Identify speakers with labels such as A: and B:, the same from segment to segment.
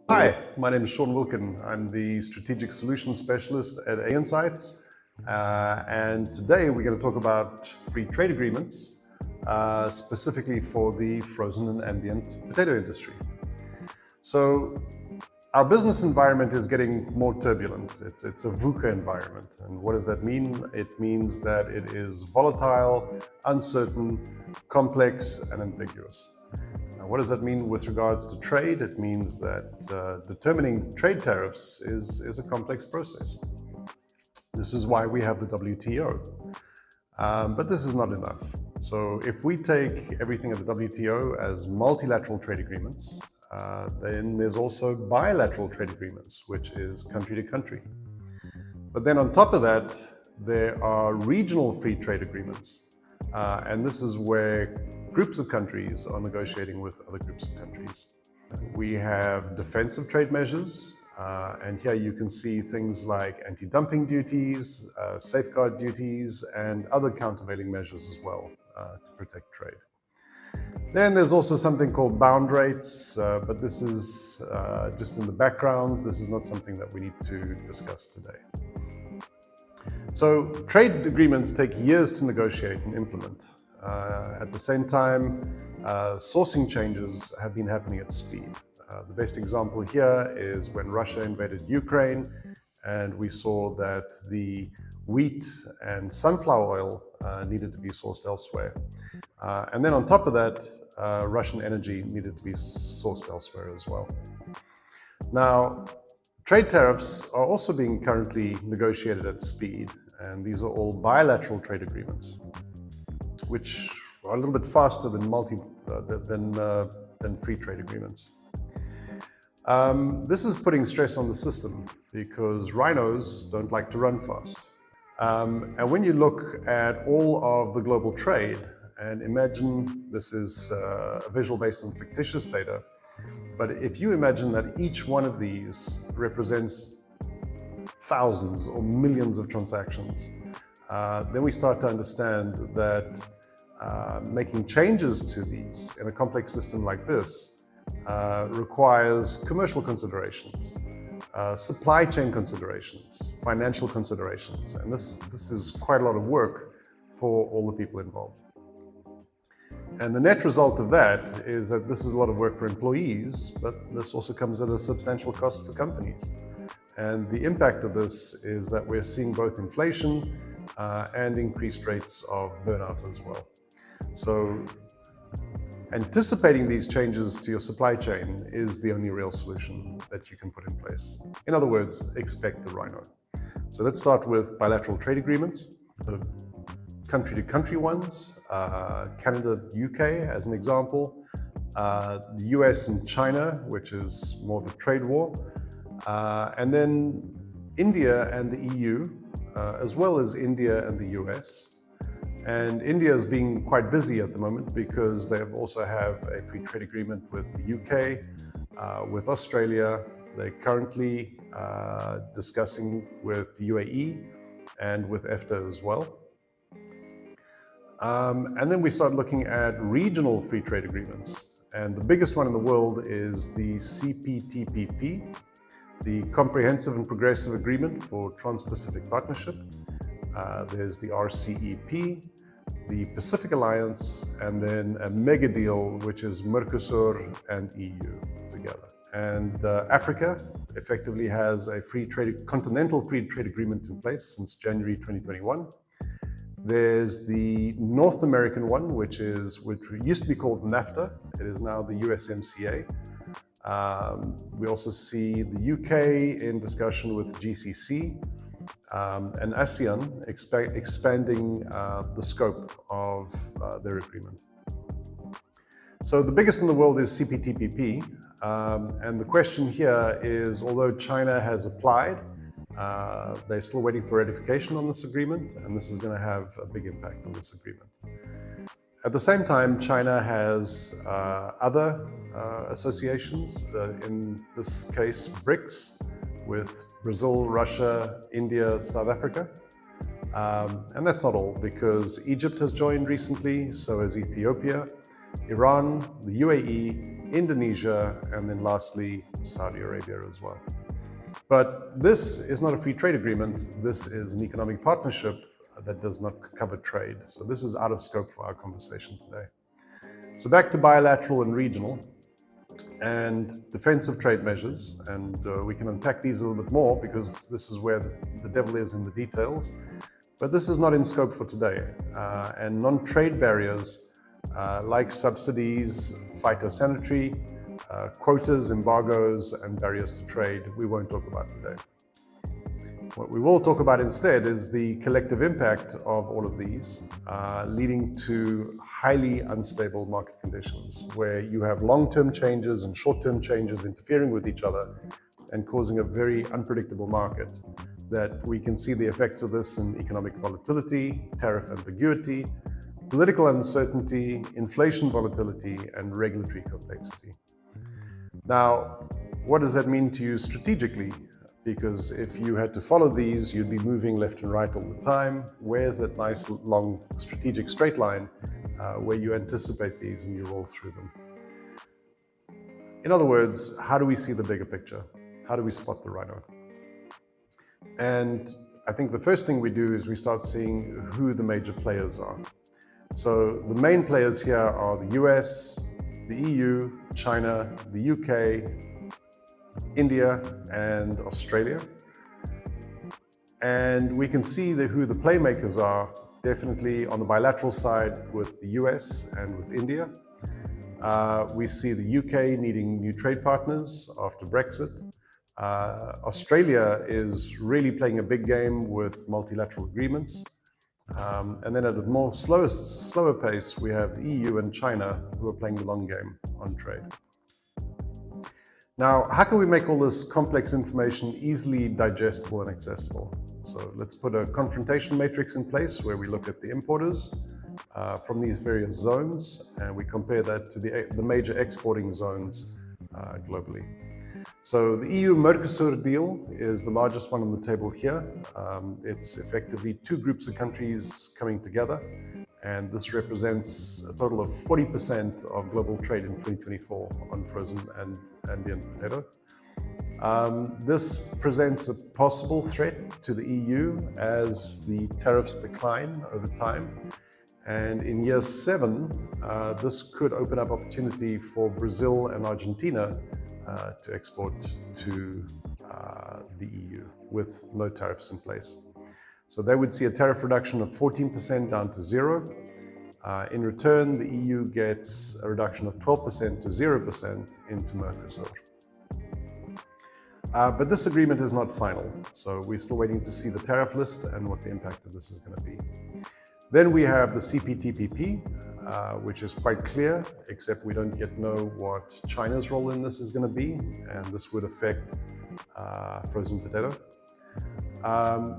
A: Hi, my name is Shaun Wilken. I'm the Strategic Solutions Specialist at Insights. And today we're going to talk about free trade agreements, specifically for the frozen and ambient potato industry. So our business environment is getting more turbulent. It's a VUCA environment. And what does that mean? It means that it is volatile, uncertain, complex, and ambiguous. Now, what does that mean with regards to trade? It means that determining trade tariffs is a complex process. This is why we have the WTO. But this is not enough. So if we take everything at the WTO as multilateral trade agreements, then there's also bilateral trade agreements, which is country to country. But then on top of that, there are regional free trade agreements. And this is where groups of countries are negotiating with other groups of countries. We have defensive trade measures, and here you can see things like anti-dumping duties, safeguard duties, and other countervailing measures as well to protect trade. Then there's also something called bound rates, but this is just in the background. This is not something that we need to discuss today. So trade agreements take years to negotiate and implement. At the same time, sourcing changes have been happening at speed. The best example here is when Russia invaded Ukraine, and we saw that the wheat and sunflower oil needed to be sourced elsewhere. And then on top of that, Russian energy needed to be sourced elsewhere as well. Now, trade tariffs are also being currently negotiated at speed, and these are all bilateral trade agreements, which are a little bit faster than free trade agreements. This is putting stress on the system because rhinos don't like to run fast. And when you look at all of the global trade, and imagine this is a visual based on fictitious data, but if you imagine that each one of these represents thousands or millions of transactions, then we start to understand that making changes to these in a complex system like this requires commercial considerations, supply chain considerations, financial considerations, and this is quite a lot of work for all the people involved. And the net result of that is that this is a lot of work for employees, but this also comes at a substantial cost for companies. And the impact of this is that we're seeing both inflation and increased rates of burnout as well. So anticipating these changes to your supply chain is the only real solution that you can put in place. In other words, expect the rhino. So let's start with bilateral trade agreements. The country-to-country ones, Canada, UK as an example, the US and China, which is more of a trade war, and then India and the EU, as well as India and the US. And India is being quite busy at the moment because they also have a free trade agreement with the UK, with Australia. They're currently discussing with the UAE and with FTA as well. And then we start looking at regional free trade agreements. And the biggest one in the world is the CPTPP, the Comprehensive and Progressive Agreement for Trans-Pacific Partnership. There's the RCEP, the Pacific Alliance, and then a mega deal, which is Mercosur and EU together. And Africa effectively has a continental free trade agreement in place since January 2021. There's the North American one, which used to be called NAFTA. It is now the USMCA. We also see the UK in discussion with GCC and ASEAN expanding the scope of their agreement. So the biggest in the world is CPTPP. And the question here is, although China has applied, they're still waiting for ratification on this agreement, and this is going to have a big impact on this agreement. At the same time, China has other associations, in this case BRICS, with Brazil, Russia, India, South Africa. And that's not all, because Egypt has joined recently, so has Ethiopia. Iran, the UAE, Indonesia, and then lastly, Saudi Arabia as well. But this is not a free trade agreement. This is an economic partnership that does not cover trade. So this is out of scope for our conversation today. So back to bilateral and regional and defensive trade measures. And we can unpack these a little bit more because this is where the devil is in the details. But this is not in scope for today. And non-trade barriers like subsidies, phytosanitary, quotas, embargoes, and barriers to trade, we won't talk about today. What we will talk about instead is the collective impact of all of these, leading to highly unstable market conditions, where you have long-term changes and short-term changes interfering with each other and causing a very unpredictable market. That we can see the effects of this in economic volatility, tariff ambiguity, political uncertainty, inflation volatility, and regulatory complexity. Now, what does that mean to you strategically? Because if you had to follow these, you'd be moving left and right all the time. Where's that nice long strategic straight line where you anticipate these and you roll through them? In other words, how do we see the bigger picture? How do we spot the rhino? And I think the first thing we do is we start seeing who the major players are. So the main players here are the US, the EU, China, the UK, India, and Australia. And we can see who the playmakers are, definitely on the bilateral side with the US and with India. We see the UK needing new trade partners after Brexit. Australia is really playing a big game with multilateral agreements. And then at a more slower pace, we have the EU and China who are playing the long game on trade. Now, how can we make all this complex information easily digestible and accessible? So let's put a confrontation matrix in place where we look at the importers from these various zones, and we compare that to the major exporting zones globally. So the EU-Mercosur deal is the largest one on the table here. It's effectively two groups of countries coming together, and this represents a total of 40% of global trade in 2024 on frozen and ambient potato. This presents a possible threat to the EU as the tariffs decline over time. And in year 7, this could open up opportunity for Brazil and Argentina to export to the EU with no tariffs in place. So they would see a tariff reduction of 14% down to 0. In return, the EU gets a reduction of 12% to 0% into Mercosur. But this agreement is not final, so we're still waiting to see the tariff list and what the impact of this is going to be. Then we have the CPTPP, which is quite clear, except we don't yet know what China's role in this is going to be, and this would affect frozen potato.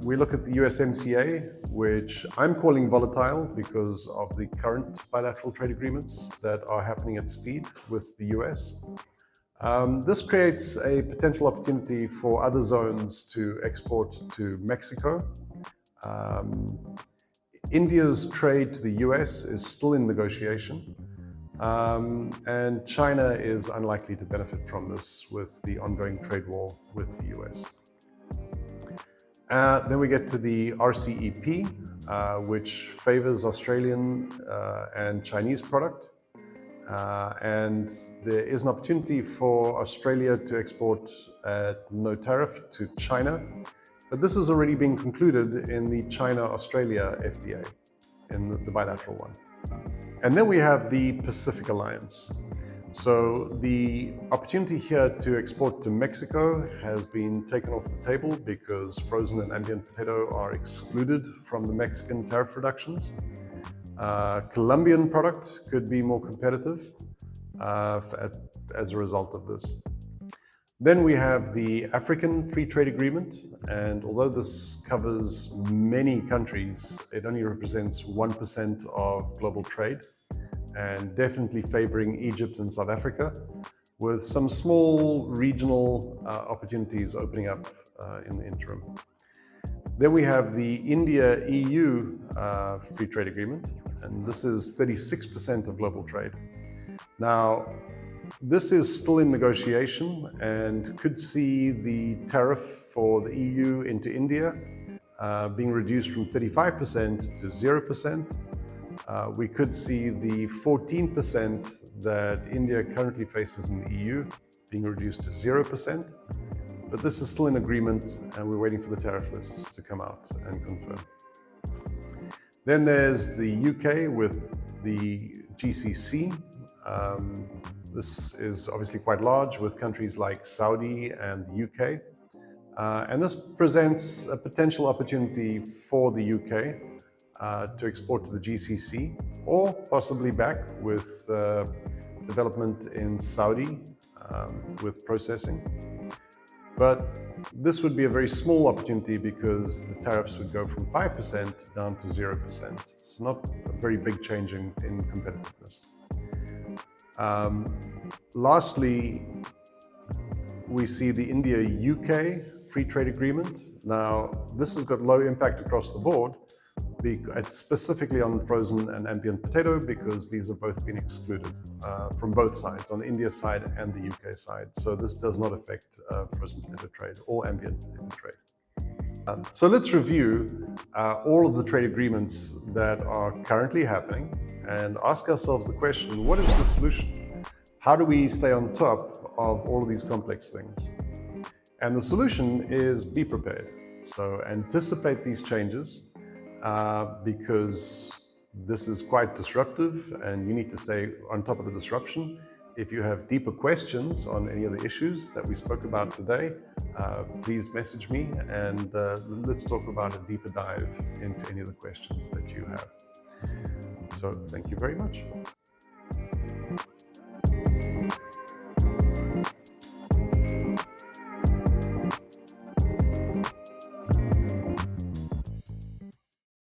A: We look at the USMCA, which I'm calling volatile because of the current bilateral trade agreements that are happening at speed with the US. This creates a potential opportunity for other zones to export to Mexico. India's trade to the US is still in negotiation, and China is unlikely to benefit from this with the ongoing trade war with the US. Then we get to the RCEP, which favors Australian and Chinese product. And there is an opportunity for Australia to export at no tariff to China. But this has already been concluded in the China-Australia FTA, in the bilateral one. And then we have the Pacific Alliance. So the opportunity here to export to Mexico has been taken off the table because frozen and ambient potato are excluded from the Mexican tariff reductions. Colombian product could be more competitive as a result of this. Then we have the African Free Trade Agreement, and although this covers many countries, it only represents 1% of global trade, and definitely favoring Egypt and South Africa, with some small regional opportunities opening up in the interim. Then we have the India-EU Free Trade Agreement, and this is 36% of global trade. Now, this is still in negotiation and could see the tariff for the EU into India being reduced from 35% to 0%. We could see the 14% that India currently faces in the EU being reduced to 0%. But this is still in agreement, and we're waiting for the tariff lists to come out and confirm. Then there's the UK with the GCC. This is obviously quite large with countries like Saudi and the UK. And this presents a potential opportunity for the UK to export to the GCC, or possibly back with development in Saudi with processing. But this would be a very small opportunity because the tariffs would go from 5% down to 0%. So not a very big change in competitiveness. Lastly, we see the India-UK free trade agreement. Now, this has got low impact across the board, specifically on frozen and ambient potato, because these have both been excluded from both sides, on the India side and the UK side. So this does not affect frozen potato trade or ambient potato trade. So let's review all of the trade agreements that are currently happening and ask ourselves the question, what is the solution? How do we stay on top of all of these complex things? And the solution is be prepared. So anticipate these changes because this is quite disruptive and you need to stay on top of the disruption. If you have deeper questions on any of the issues that we spoke about today, please message me and let's talk about a deeper dive into any of the questions that you have. So thank you very much.